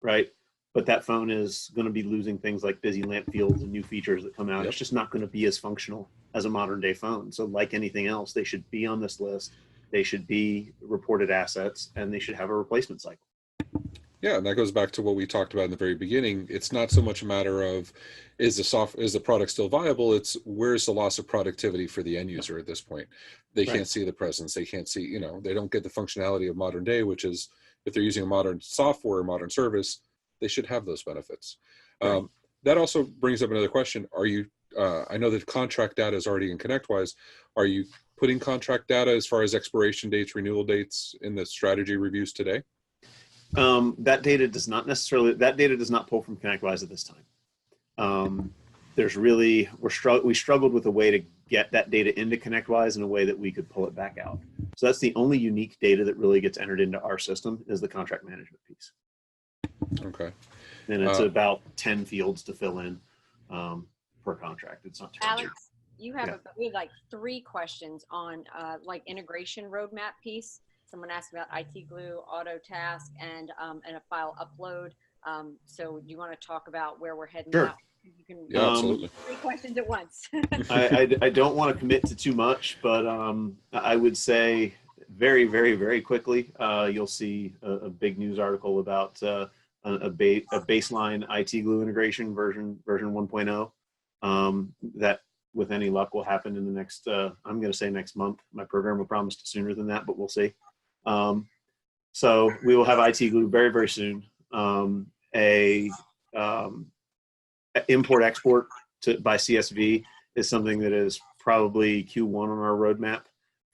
right? But that phone is going to be losing things like busy lamp fields and new features that come out. It's yep. just not going to be as functional as a modern day phone. So like anything else, they should be on this list. They should be reported assets, and they should have a replacement cycle. Yeah, and that goes back to what we talked about in the very beginning. It's not so much a matter of is the product still viable? It's where's the loss of productivity for the end user at this point. They Right. can't see the presence. They can't see, they don't get the functionality of modern day, which is if they're using a modern software, modern service, they should have those benefits. Right. That also brings up another question. Are you, I know that contract data is already in ConnectWise. Are you putting contract data as far as expiration dates, renewal dates in the strategy reviews today? That data does not pull from ConnectWise at this time. We struggled with a way to get that data into ConnectWise in a way that we could pull it back out. So that's the only unique data that really gets entered into our system is the contract management piece. Okay. And it's about 10 fields to fill in per contract. It's not terrible. Alex, you have we had like 3 questions on like integration roadmap piece. Someone asked about IT Glue, Autotask, and a file upload. So you want to talk about where we're heading? Sure. Now? You can Absolutely. 3 questions at once. I don't want to commit to too much, but I would say very, very, very quickly, you'll see a big news article about a baseline IT Glue integration version 1.0 that with any luck will happen in the next, I'm going to say next month. My programmer promised sooner than that, but we'll see. So we will have IT Glue very, very soon. Import export by CSV is something that is probably Q1 on our roadmap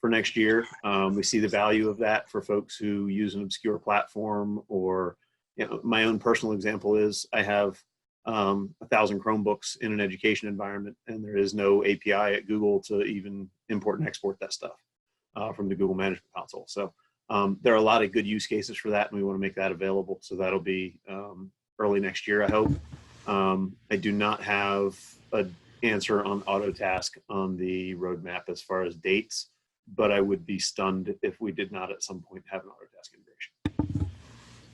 for next year. We see the value of that for folks who use an obscure platform, or my own personal example is I have 1,000 Chromebooks in an education environment, and there is no API at Google to even import and export that stuff from the Google Management Console. So there are a lot of good use cases for that, and we want to make that available. So that'll be early next year, I hope. I do not have an answer on Autotask on the roadmap as far as dates, but I would be stunned if we did not at some point have an Autotask integration.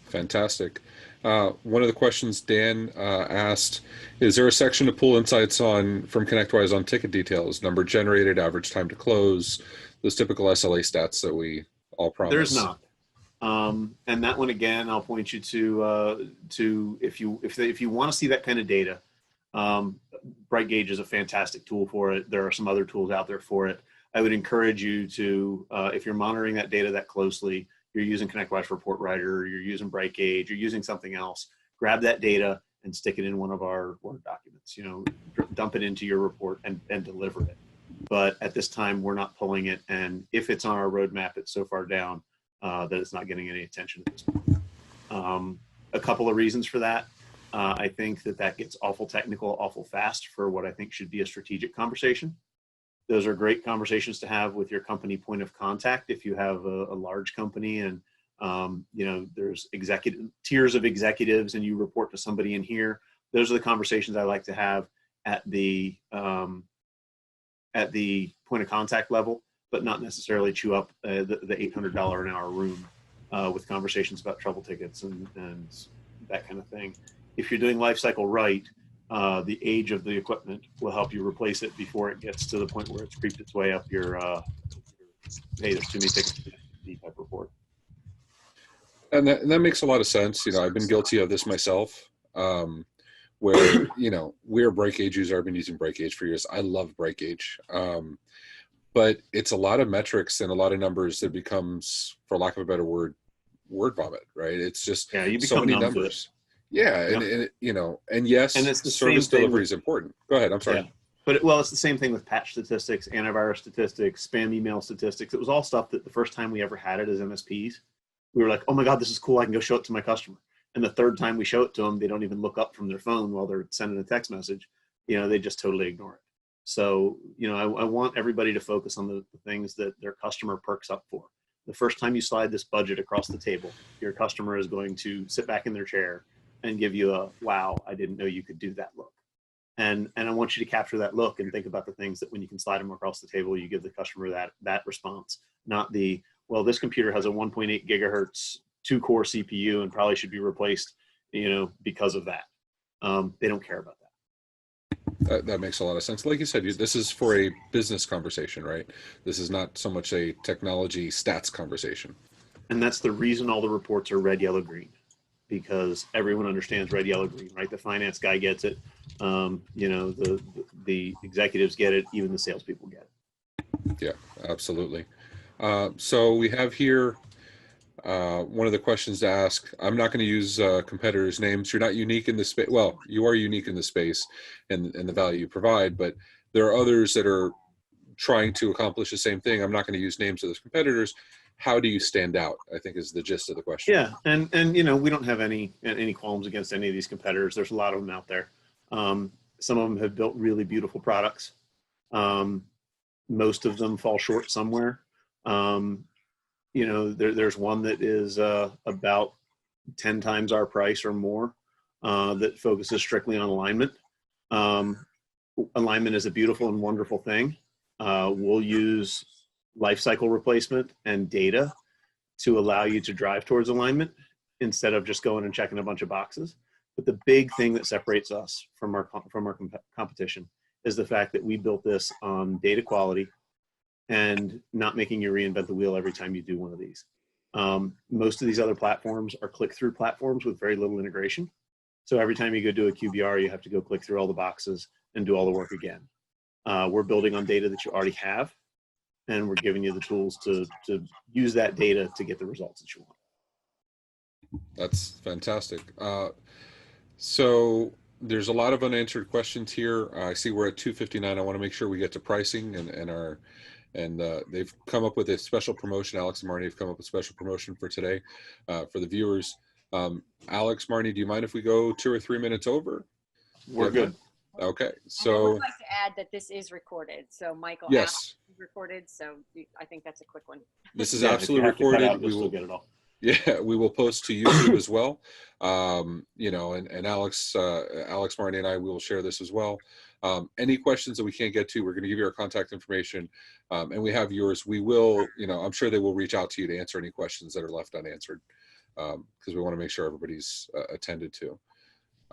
Fantastic. One of the questions Dan asked, is there a section to pull insights from ConnectWise on ticket details, number generated, average time to close, those typical SLA stats that we all promise? There's not. And that one, again, I'll point you to if you want to see that kind of data, BrightGauge is a fantastic tool for it. There are some other tools out there for it. I would encourage you to, if you're monitoring that data that closely, you're using ConnectWise Report Writer, you're using BrightGauge, you're using something else, grab that data and stick it in one of our Word documents, dump it into your report and deliver it. But at this time, we're not pulling it. And if it's on our roadmap, it's so far down that it's not getting any attention at this point. A couple of reasons for that. I think that gets awful technical, awful fast for what I think should be a strategic conversation. Those are great conversations to have with your company point of contact. If you have a large company and there's tiers of executives and you report to somebody in here, those are the conversations I like to have at the point of contact level, but not necessarily chew up the $800 an hour room with conversations about trouble tickets and that kind of thing. If you're doing lifecycle right, the age of the equipment will help you replace it before it gets to the point where it's creeped its way up your hey, there's too many tickets type report. And that makes a lot of sense. I've been guilty of this myself, where, we're a BrightGauge user. I've been using BrightGauge for years. I love BrightGauge. But it's a lot of metrics and a lot of numbers that becomes, for lack of a better word vomit, right? It's just you so many numbers. Yeah, yep. And yes, and it's the service delivery is important. Go ahead, I'm sorry. Yeah. But it's the same thing with patch statistics, antivirus statistics, spam email statistics. It was all stuff that the first time we ever had it as MSPs, we were like, oh my God, this is cool. I can go show it to my customer. And the third time we show it to them, they don't even look up from their phone while they're sending a text message. They just totally ignore it. So, I want everybody to focus on the things that their customer perks up for. The first time you slide this budget across the table, your customer is going to sit back in their chair and give you a, wow, I didn't know you could do that look. And I want you to capture that look and think about the things that when you can slide them across the table, you give the customer that response, not the, well, this computer has a 1.8 gigahertz 2-core CPU and probably should be replaced, because of that. They don't care about that. That makes a lot of sense. Like you said, this is for a business conversation, right? This is not so much a technology stats conversation. And that's the reason all the reports are red, yellow, green, because everyone understands red, yellow, green, right? The finance guy gets it. The executives get it. Even the salespeople get it. Yeah, absolutely. So we have here one of the questions to ask. I'm not going to use competitors' names. You're not unique in this space. Well, you are unique in this space and the value you provide, but there are others that are trying to accomplish the same thing. I'm not going to use names of those competitors. How do you stand out, I think, is the gist of the question. Yeah, and we don't have any qualms against any of these competitors. There's a lot of them out there. Some of them have built really beautiful products. Most of them fall short somewhere. There's one that is about 10 times our price or more that focuses strictly on alignment. Alignment is a beautiful and wonderful thing. We'll use lifecycle replacement and data to allow you to drive towards alignment instead of just going and checking a bunch of boxes. But the big thing that separates us from our competition is the fact that we built this on data quality and not making you reinvent the wheel every time you do one of these. Most of these other platforms are click-through platforms with very little integration. So every time you go do a QBR, you have to go click through all the boxes and do all the work again. We're building on data that you already have, and we're giving you the tools to use that data to get the results that you want. That's fantastic. So there's a lot of unanswered questions here. I see we're at 2:59. I want to make sure we get to pricing and they've come up with a special promotion. Alex and Marnie have come up with a special promotion for today for the viewers. Alex, Marnie, do you mind if we go 2 or 3 minutes over? We're good. Okay, And I so would like to add that this is recorded. So Michael, yes, is recorded. So I think that's a quick one. this is absolutely recorded. We will get it all. Yeah, we will post to YouTube as well. And Alex, Marnie, and I will share this as well. Any questions that we can't get to, we're going to give you our contact information, and we have yours. We will, I'm sure they will reach out to you to answer any questions that are left unanswered, because we want to make sure everybody's attended to.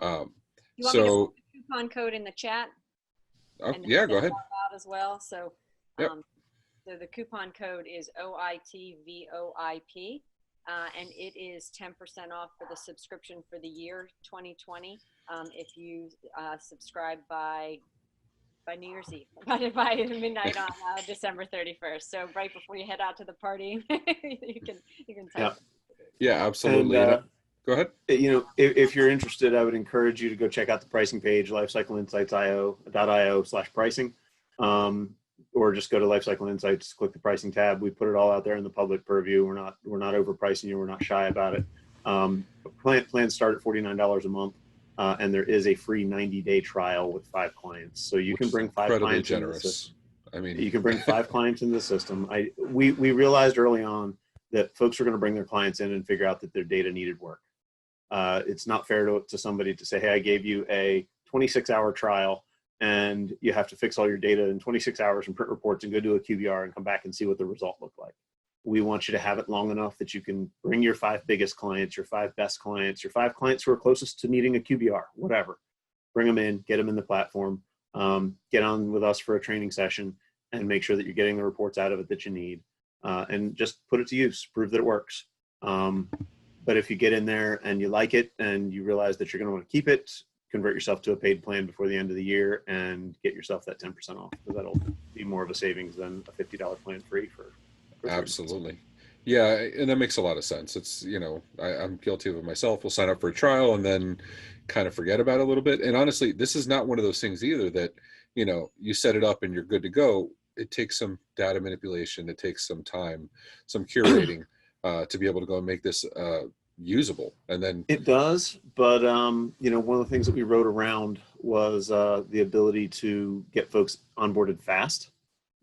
You want me to put the coupon code in the chat? Yeah, go ahead. Out as well. So, yep. So the coupon code is OITVOIP. And it is 10% off for the subscription for the year 2020 if you subscribe by New Year's Eve, by midnight on December 31st. So right before you head out to the party, you can type. Yeah, absolutely. And, go ahead. If you're interested, I would encourage you to go check out the pricing page, lifecycleinsights.io/pricing. Or just go to Lifecycle Insights, click the pricing tab. We put it all out there in the public purview. We're not overpricing you. We're not shy about it. Plans start at $49 a month, and there is a free 90-day trial with 5 clients. So you can bring 5 clients. Generous. You can bring 5 clients into the system. We realized early on that folks were going to bring their clients in and figure out that their data needed work. It's not fair to somebody to say, hey, I gave you a 26-hour trial, and you have to fix all your data in 26 hours and print reports and go do a QBR and come back and see what the result looked like. We want you to have it long enough that you can bring your 5 biggest clients, your 5 best clients, your 5 clients who are closest to needing a QBR, whatever. Bring them in, get them in the platform, get on with us for a training session, and make sure that you're getting the reports out of it that you need, and just put it to use, prove that it works. But if you get in there and you like it and you realize that you're going to want to keep it, convert yourself to a paid plan before the end of the year and get yourself that 10% off, because that'll be more of a savings than a $50 plan free for Absolutely. Yeah, and that makes a lot of sense. It's, I'm guilty of it myself. We'll sign up for a trial and then kind of forget about it a little bit. And honestly, this is not one of those things either that, you set it up and you're good to go. It takes some data manipulation. It takes some time, some curating to be able to go and make this usable. And then it does, but one of the things that we wrote around was the ability to get folks onboarded fast.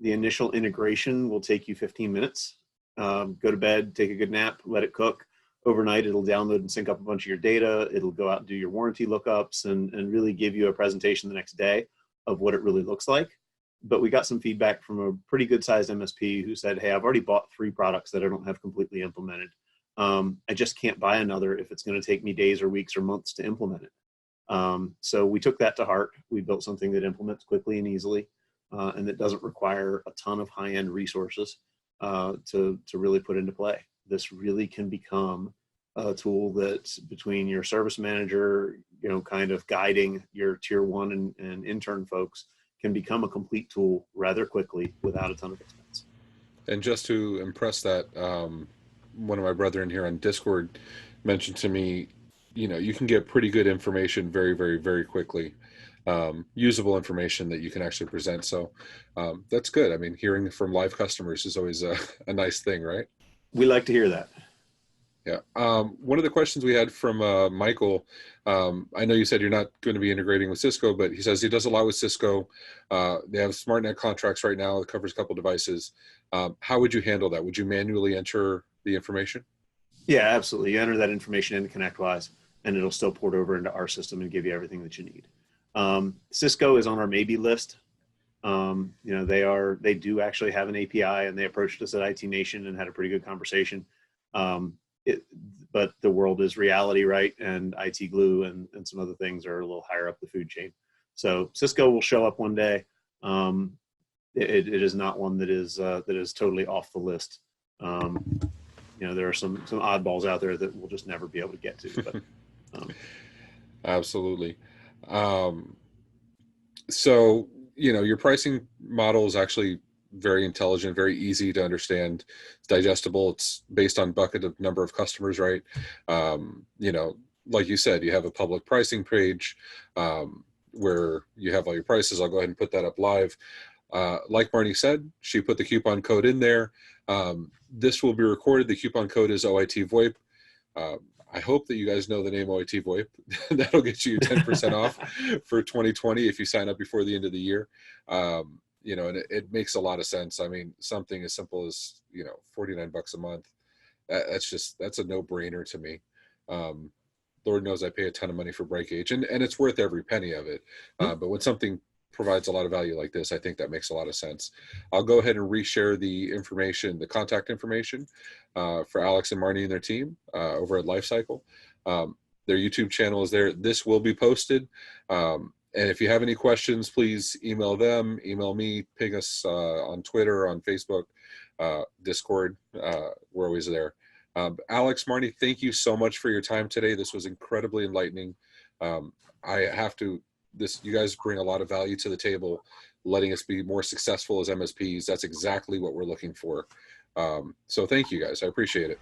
The initial integration will take you 15 minutes. Go to bed, take a good nap, let it cook. overnight. It'll download and sync up a bunch of your data. It'll go out and do your warranty lookups and really give you a presentation the next day of what it really looks like. But we got some feedback from a pretty good sized MSP who said, hey, I've already bought 3 products that I don't have completely implemented. I just can't buy another if it's going to take me days or weeks or months to implement it. So we took that to heart. We built something that implements quickly and easily, and that doesn't require a ton of high-end resources to really put into play. This really can become a tool that between your service manager, kind of guiding your tier 1 and intern folks, can become a complete tool rather quickly without a ton of expense. And just to impress that, one of my brethren here on Discord mentioned to me, you can get pretty good information very, very, very quickly, usable information that you can actually present. So that's good. I mean, hearing from live customers is always a nice thing, right? We like to hear that. Yeah. One of the questions we had from Michael, I know you said you're not going to be integrating with Cisco, but he says he does a lot with Cisco. They have SmartNet contracts right now that covers a couple devices. How would you handle that? Would you manually enter the information? Yeah, absolutely. You enter that information into ConnectWise, and it'll still port over into our system and give you everything that you need. Cisco is on our maybe list. They do actually have an API, and they approached us at IT Nation and had a pretty good conversation. But the world is reality, right? And IT Glue and some other things are a little higher up the food chain. So Cisco will show up one day. It is not one that is totally off the list. There are some oddballs out there that we'll just never be able to get to. But, Absolutely. So, your pricing model is actually very intelligent, very easy to understand. It's digestible. It's based on bucket of number of customers, right? Like you said, you have a public pricing page where you have all your prices. I'll go ahead and put that up live. Like Marnie said, she put the coupon code in there. This will be recorded. The coupon code is OITVOIP. I hope that you guys know the name OITVOIP. That'll get you 10% off for 2020 if you sign up before the end of the year. And it makes a lot of sense. I mean, something as simple as, $49 a month, that's a no-brainer to me. Lord knows I pay a ton of money for Breakage, and it's worth every penny of it. But when something provides a lot of value like this, I think that makes a lot of sense. I'll go ahead and reshare the information, the contact information for Alex and Marnie and their team over at Lifecycle. Their YouTube channel is there. This will be posted. And if you have any questions, please email them, email me, ping us on Twitter, on Facebook, Discord. We're always there. Alex, Marnie, thank you so much for your time today. This was incredibly enlightening. You guys bring a lot of value to the table, letting us be more successful as MSPs. That's exactly what we're looking for. So thank you guys. I appreciate it.